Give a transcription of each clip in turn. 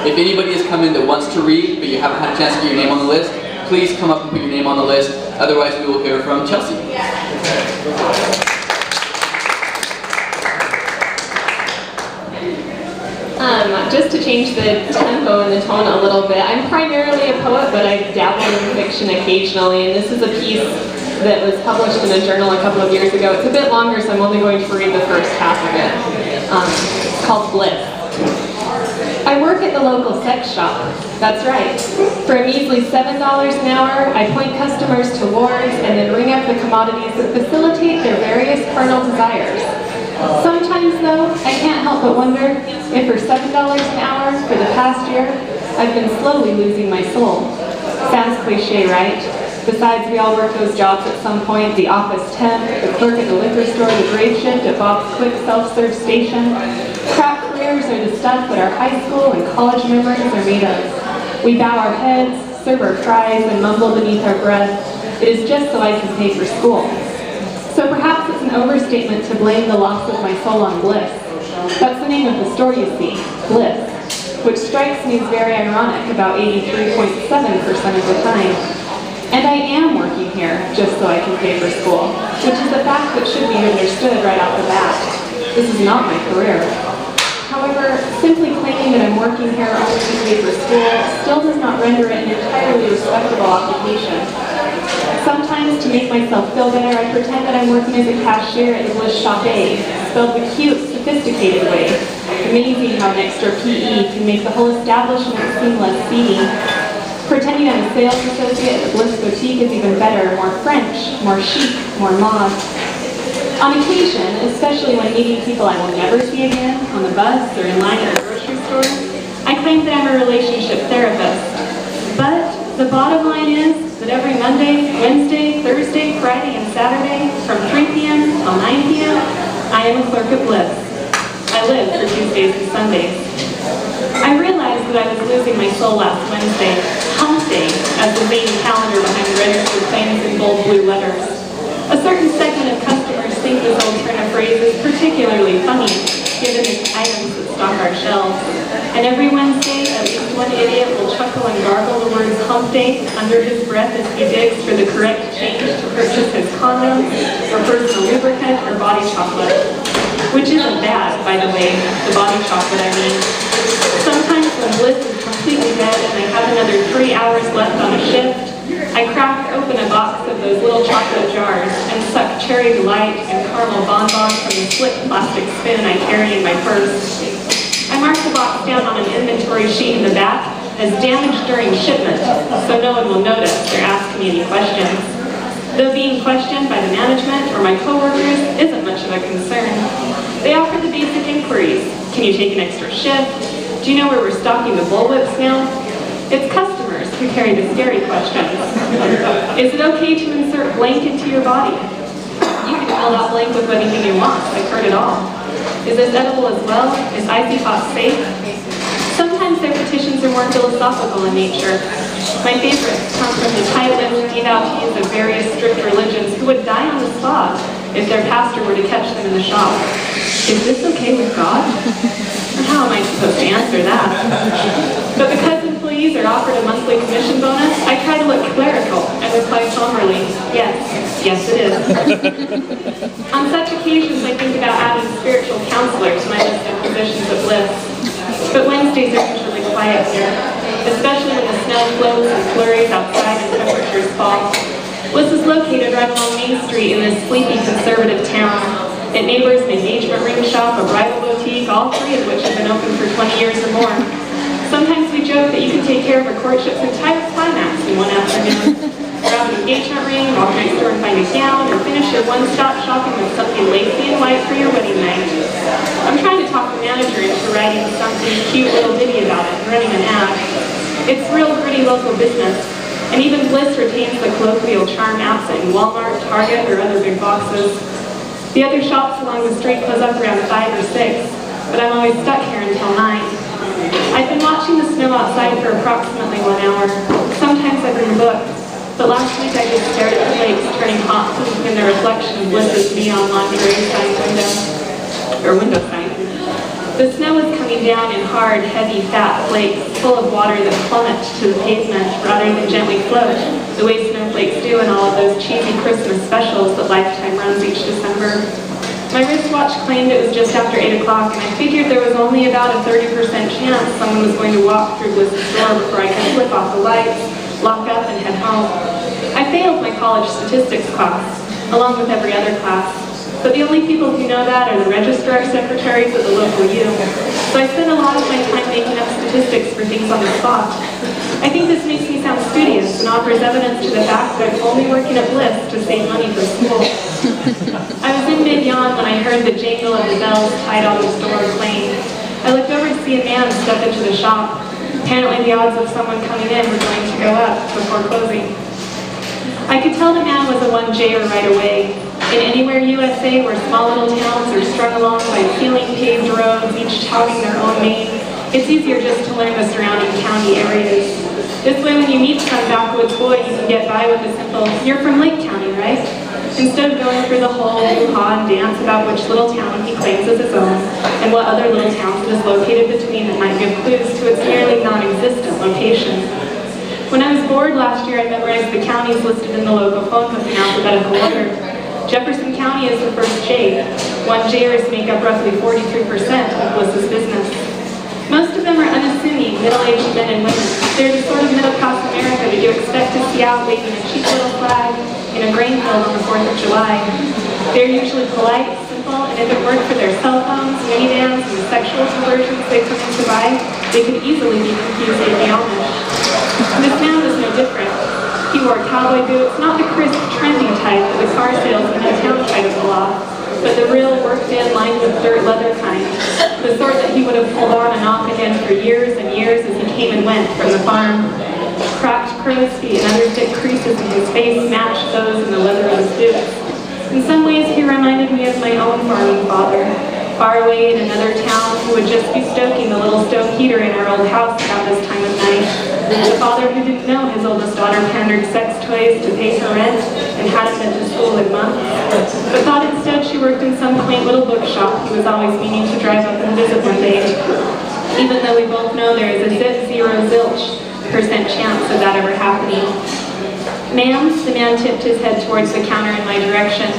If anybody has come in that wants to read, but you haven't had a chance to get your name on the list, please come up and put your name on the list. Otherwise, we will hear from Chelsea. Just to change the tempo and the tone a little bit, I'm primarily a poet, but I dabble in fiction occasionally, and this is a piece that was published in a journal a couple of years ago. It's a bit longer, so I'm only going to read the first half of it. It's called Bliss. I work at the local sex shop. That's right. For a measly $7 an hour, I point customers to wards and then ring up the commodities that facilitate their various carnal desires. Sometimes, though, I can't help but wonder if for $7 an hour for the past year, I've been slowly losing my soul. Sounds cliche, right? Besides, we all work those jobs at some point: the office temp, the clerk at the liquor store, the grave shift at Bob's quick self-serve station. Craft careers are the stuff that our high school and college memories are made of. We bow our heads, serve our fries, and mumble beneath our breath, "It is just so I can pay for school." So perhaps it's an overstatement to blame the loss of my soul on bliss. That's the name of the store, you see, Bliss, which strikes me as very ironic about 83.7% of the time. And I am working here just so I can pay for school, which is a fact that should be understood right off the bat. This is not my career. However, simply claiming that I'm working here only to pay for school still does not render it an entirely respectable occupation. Sometimes, to make myself feel better, I pretend that I'm working as a cashier at the Bliss Shop A, spelled the cute, sophisticated way. Amazing how an extra PE can make the whole establishment seem less seedy. Pretending I'm a sales associate at the Bliss Boutique is even better, more French, more chic, more mauve. On occasion, especially when meeting people I will never see again, on the bus or in line at the grocery store, I claim that I'm a relationship therapist. But the bottom line is that every Monday, Wednesday, Thursday, Friday, and Saturday, from 3 p.m. till 9 p.m., I am a clerk at Bliss. I live for Tuesdays and Sundays. I realized that I was losing my soul last Wednesday, Hump Day, as the main calendar behind the register claims in bold blue letters. A certain segment of customers think this old turn of phrase is particularly funny, given the items that stock our shelves. And every Wednesday, at least one idiot will chuckle and gargle the words "Hump Day" under his breath as he digs for the correct change to purchase his condoms, or personal lubricant, or body chocolate. Which isn't bad, by the way, the body chocolate I mean. Sometimes when Bliss is completely dead and I have another 3 hours left on a shift, I crack open a box of those little chocolate jars and suck cherry delight and caramel bonbons from the slick plastic spoon I carry in my purse. I mark the box down on an inventory sheet in the back as damaged during shipment, so no one will notice or ask me any questions. Though being questioned by the management or my coworkers isn't much of a concern. They offer the basic inquiries. Can you take an extra shift? Do you know where we're stocking the bullwhips now? It's customers who carry the scary questions. Is it okay to insert blank into your body? You can fill that blank with anything you want. I've heard it all. Is this edible as well? Is icy hot safe? Sometimes their petitions are more philosophical in nature. My favorites come from the tight-lipped devotees of various strict religions who would die on the spot if their pastor were to catch them in the shop. Is this okay with God? How am I supposed to answer that? But because employees are offered a monthly commission bonus, I try to look clerical and reply somberly, yes it is. On such occasions, I think about adding spiritual counselor to my list of positions at Bliss. But Wednesdays are usually quiet here, especially when the snow flows and flurries outside and temperatures fall. Bliss is located right along Main Street in this sleepy conservative town. It neighbors an engagement ring shop, a bridal boutique, all three of which have been open for 20 years or more. Sometimes we joke that you can take care of a courtship's entire climax in one afternoon. Grab an engagement ring, walk next door and find a gown, or finish your one-stop shopping with something lacy and white for your wedding night. I'm trying to talk the manager into writing something cute little ditty about it and running an ad. It's real gritty local business, and even Bliss retains the colloquial charm absent in Walmart, Target, or other big boxes. The other shops along the street close up around 5 or 6, but I'm always stuck here until 9. I've been watching the snow outside for approximately 1 hour. Sometimes I bring books, but last week I just stared at the lakes turning hot in the reflection of Bliss's neon lingerie sign window sign. The snow was coming down in hard, heavy, fat flakes, full of water that plummeted to the pavement rather than gently float, the way snowflakes do in all of those cheesy Christmas specials that Lifetime runs each December. My wristwatch claimed it was just after 8 o'clock, and I figured there was only about a 30% chance someone was going to walk through Bliss's door before I could flip off the lights, lock up, and head home. I failed my college statistics class, along with every other class. But the only people who know that are the registrar secretaries at the local U. So I spend a lot of my time making up statistics for things on the spot. I think this makes me sound studious and offers evidence to the fact that I'm only working at Bliss to save money for school. I was in mid-yawn when I heard the jangle of the bells tied on the store clanged. I looked over to see a man step into the shop. Apparently the odds of someone coming in were going to go up before closing. I could tell the man was a 1J'er right away. In anywhere USA where small little towns are strung along by ceiling-paved roads, each touting their own name, it's easier just to learn the surrounding county areas. This way when you meet some backwoods boy, you can get by with a simple, "You're from Lake County, right?" Instead of going through the whole hoo-ha and dance about which little town he claims as his own, and what other little towns it is located between that might give clues to its nearly non-existent location. When I was bored last year, I memorized the counties listed in the local phone book in alphabetical order. Jefferson County is the first J. 1J'ers make up roughly 43% of Bliss's business. Most of them are unassuming, middle-aged men and women. They're the sort of middle-class America that you expect to see out waving a cheap little flag in a grain field on the 4th of July. They're usually polite, simple, and if it weren't for their cell phones, minivans, and the sexual perversions they come in to buy, they could easily be confused with the Amish. This man was no different. He wore cowboy boots, not the crisp, trendy type that the car salesman in town tried to pull off, but the real worked-in, lined with dirt leather kind, the sort that he would have pulled on and off again for years and years as he came and went from the farm. Cracked crow's feet and other thick creases in his face matched those in the leather of his boots. In some ways, he reminded me of my own farming father, far away in another town, who would just be stoking the little stove heater in our old house about this time of night. The father who didn't know his oldest daughter pandered sex toys to pay her rent and hadn't been to school in months, but thought instead she worked in some quaint little bookshop he was always meaning to drive up and visit one day, even though we both know there is a zilch% chance of that ever happening. "Ma'am," the man tipped his head towards the counter in my direction.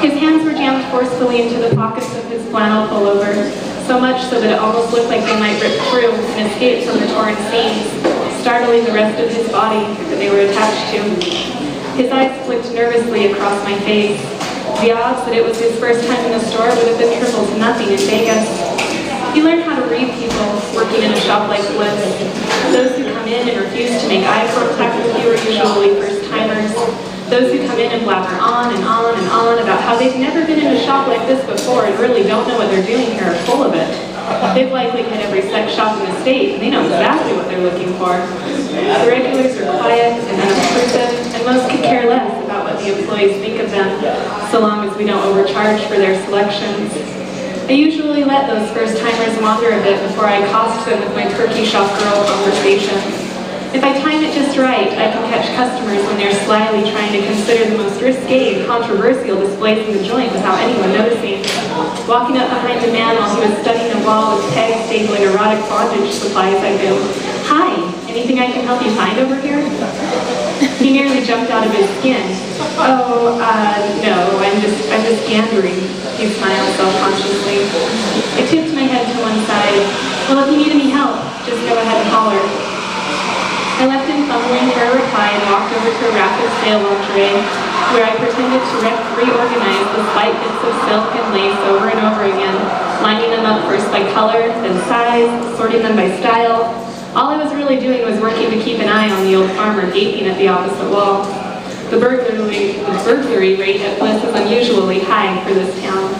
His hands were jammed forcefully into the pockets of his flannel pullover, so much so that it almost looked like they might rip through and escape from the torn seams, startling the rest of his body that they were attached to. His eyes flicked nervously across my face. The odds that it was his first time in the store would have been triple to nothing in Vegas. You learn how to read people working in a shop like Bliss. Those who come in and refuse to make eye contact with you are usually first-timers. Those who come in and blabber on and on and on about how they've never been in a shop like this before and really don't know what they're doing here are full of it. They've likely hit every sex shop in the state, and they know exactly what they're looking for. The regulars are quiet and unobtrusive, and most could care less about what the employees think of them, so long as we don't overcharge for their selections. I usually let those first-timers wander a bit before I accost them with my turkey shop girl conversation. If I time it just right, I can catch customers when they're slyly trying to consider the most risque and controversial displays in the joint without anyone noticing. Walking up behind the man while he was studying a wall with pegs stapling erotic bondage supplies, I go, "Hi, anything I can help you find over here?" He nearly jumped out of his skin. "Oh, no, I'm just gandering," he smiled self-consciously. I tipped my head to one side. "Well, if you need any help, just go ahead and holler." I left him fumbling for a reply and walked over to a rack of sale lingerie, where I pretended to reorganize the slight bits of silk and lace over and over again, lining them up first by color, then size, sorting them by style. All I was really doing was working to keep an eye on the old farmer gaping at the opposite wall. The burglary rate at Bliss is unusually high for this town.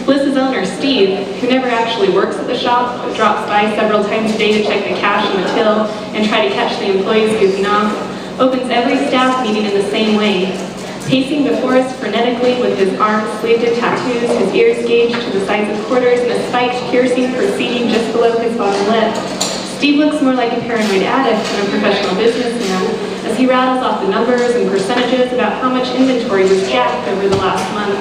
Bliss's owner, Steve, who never actually works at the shop, but drops by several times a day to check the cash in the till and try to catch the employees goofing off, opens every staff meeting in the same way. Pacing before us frenetically with his arms sleeved in tattoos, his ears gauged to the size of quarters, and a spiked piercing proceeding just below his bottom lip, Steve looks more like a paranoid addict than a professional businessman as he rattles off the numbers and percentages about how much inventory was jacked over the last month.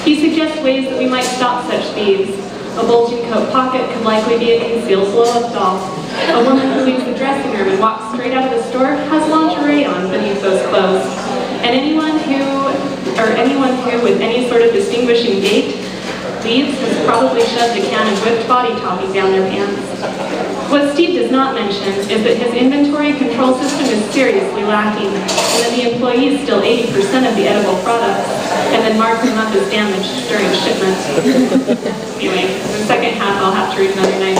He suggests ways that we might stop such thieves, A bulging coat pocket could likely be a concealed blow-up doll. A woman who leaves the dressing room and walks straight out of the store has lingerie on beneath those clothes. And anyone who, with any sort of distinguishing gait, leaves has probably shoved a can of whipped body topping down their pants. What Steve does not mention is that his inventory control system is seriously lacking, and that the employees steal 80% of the edible products, and then mark them up as damaged during shipment. Anyway, the second half I'll have to read another night.